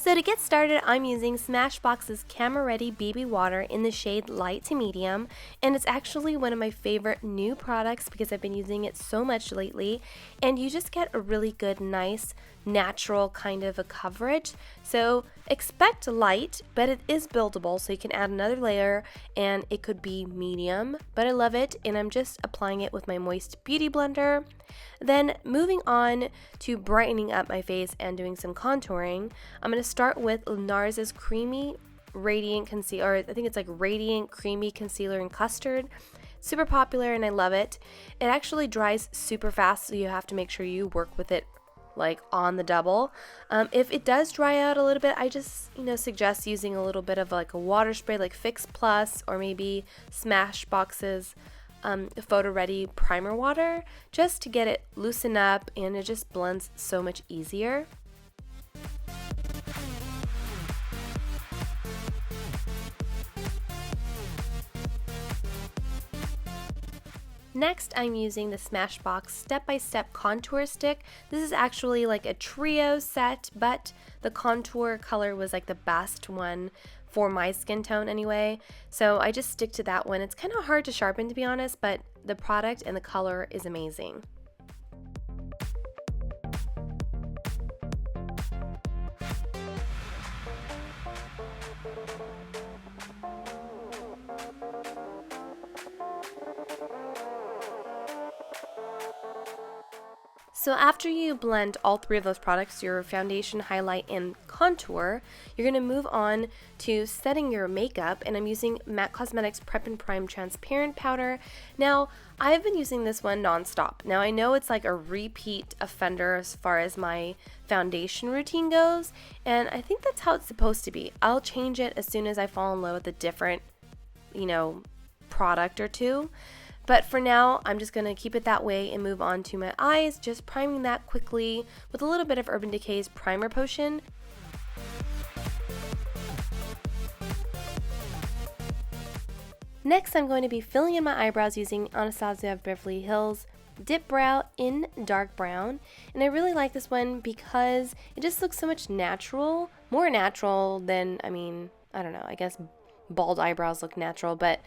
So to get started, I'm using Smashbox's Camera Ready BB Water in the shade Light to Medium, and it's actually one of my favorite new products because I've been using it so much lately, and you just get a really good, nice, natural kind of a coverage. So expect light, but it is buildable, so you can add another layer, and it could be medium, but I love it, and I'm just applying it with my Moist Beauty Blender. Then moving on to brightening up my face and doing some contouring, I'm going to start with NARS's Creamy Radiant Concealer, or I think it's like Radiant Creamy Concealer in Custard. Super popular and I love it. It actually dries super fast, so you have to make sure you work with it like on the double. If it does dry out a little bit, I just suggest using a little bit of like a water spray like Fix Plus or maybe Smashbox's Photo Ready Primer Water, just to get it loosened up, and it just blends so much easier. Next, I'm using the Smashbox Step-by-Step Contour Stick. This is actually like a trio set, but the contour color was like the best one for my skin tone anyway, so I just stick to that one. It's kind of hard to sharpen, to be honest, but the product and the color is amazing. So after you blend all three of those products, your foundation, highlight, and contour, you're going to move on to setting your makeup, and I'm using MAC Cosmetics Prep and Prime Transparent Powder. Now, I've been using this one nonstop. Now, I know it's like a repeat offender as far as my foundation routine goes, and I think that's how it's supposed to be. I'll change it as soon as I fall in love with a different, product or two. But for now, I'm just going to keep it that way and move on to my eyes, just priming that quickly with a little bit of Urban Decay's Primer Potion. Next, I'm going to be filling in my eyebrows using Anastasia of Beverly Hills Dip Brow in Dark Brown. And I really like this one because it just looks so much natural, more natural than, I don't know, I guess bald eyebrows look natural, but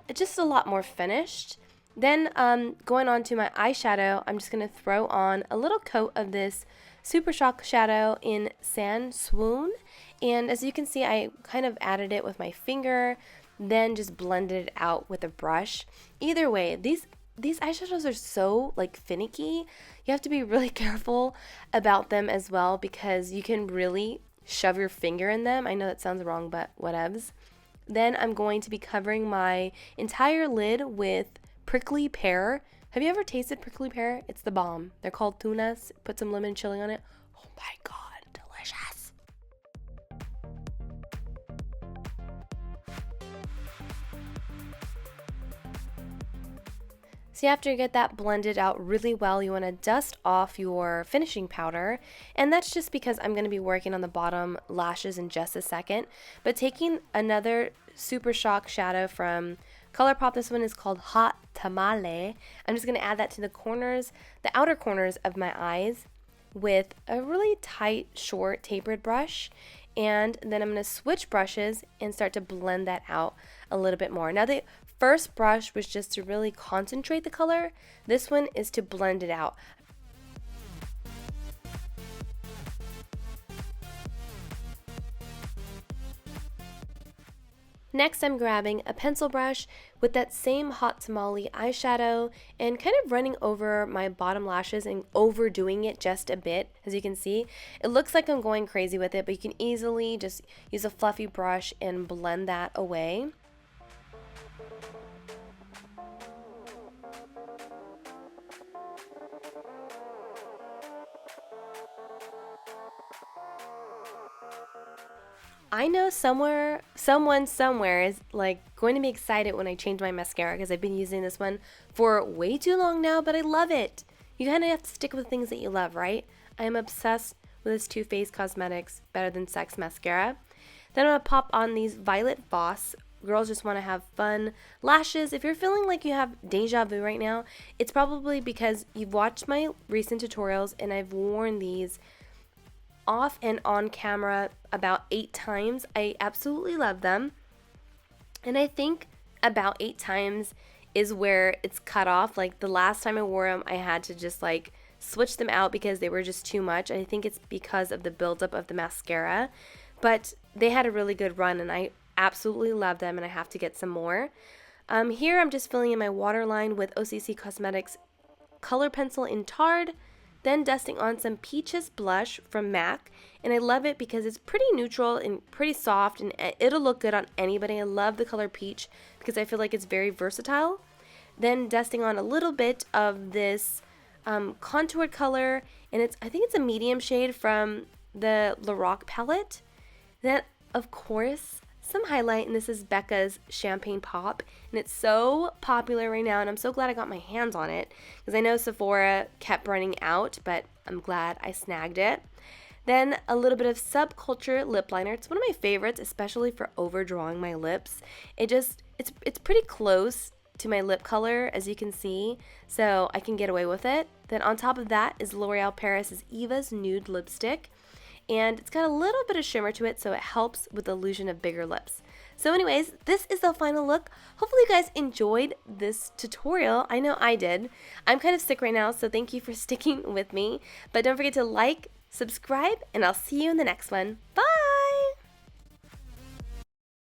it's just a lot more finished. Then going on to my eyeshadow, I'm just going to throw on a little coat of this Super Shock shadow in Sand Swoon. And as you can see, I kind of added it with my finger, then just blended it out with a brush. Either way, these eyeshadows are so finicky. You have to be really careful about them as well because you can really shove your finger in them. I know that sounds wrong, but whatevs. Then I'm going to be covering my entire lid with prickly pear. Have you ever tasted prickly pear? It's the bomb. They're called tunas. Put some lemon chili on it. Oh my god, delicious. So after you get that blended out really well, you want to dust off your finishing powder, and that's just because I'm going to be working on the bottom lashes in just a second. But taking another Super Shock shadow from ColourPop, this one is called Hot Tamale. I'm just going to add that to the corners, the outer corners of my eyes with a really tight, short, tapered brush. And then I'm going to switch brushes and start to blend that out a little bit more. Now, the first brush was just to really concentrate the color. This one is to blend it out. Next, I'm grabbing a pencil brush with that same Hot Tamale eyeshadow and kind of running over my bottom lashes and overdoing it just a bit. As you can see, it looks like I'm going crazy with it, but you can easily just use a fluffy brush and blend that away. I know someone somewhere is going to be excited when I change my mascara because I've been using this one for way too long now, but I love it. You kind of have to stick with things that you love, right? I am obsessed with this Too Faced Cosmetics Better Than Sex mascara. Then I'm going to pop on these Violet Voss. Girls just want to have fun lashes. If you're feeling like you have deja vu right now, it's probably because you've watched my recent tutorials and I've worn these off and on camera about 8 times. I absolutely love them. And I think about 8 times is where it's cut off. Like the last time I wore them, I had to just like switch them out because they were just too much. I think it's because of the buildup of the mascara. But they had a really good run and I absolutely love them and I have to get some more. Here I'm just filling in my waterline with OCC Cosmetics color pencil in Tard, then dusting on some Peaches blush from MAC, and I love it because it's pretty neutral and pretty soft and it'll look good on anybody. I love the color peach because I feel like it's very versatile. Then dusting on a little bit of this contoured color, and I think it's a medium shade from the LORAC palette. Then of course some highlight, and this is BECCA's Champagne Pop, and it's so popular right now and I'm so glad I got my hands on it because I know Sephora kept running out, but I'm glad I snagged it. Then a little bit of Subculture lip liner. It's one of my favorites, especially for overdrawing my lips. It's pretty close to my lip color, as you can see, so I can get away with it. Then on top of that is L'Oreal Paris' Eva's Nude Lipstick, and it's got a little bit of shimmer to it, so it helps with the illusion of bigger lips. So anyways, this is the final look. Hopefully you guys enjoyed this tutorial. I know I did. I'm kind of sick right now, so thank you for sticking with me. But don't forget to like, subscribe, and I'll see you in the next one. Bye!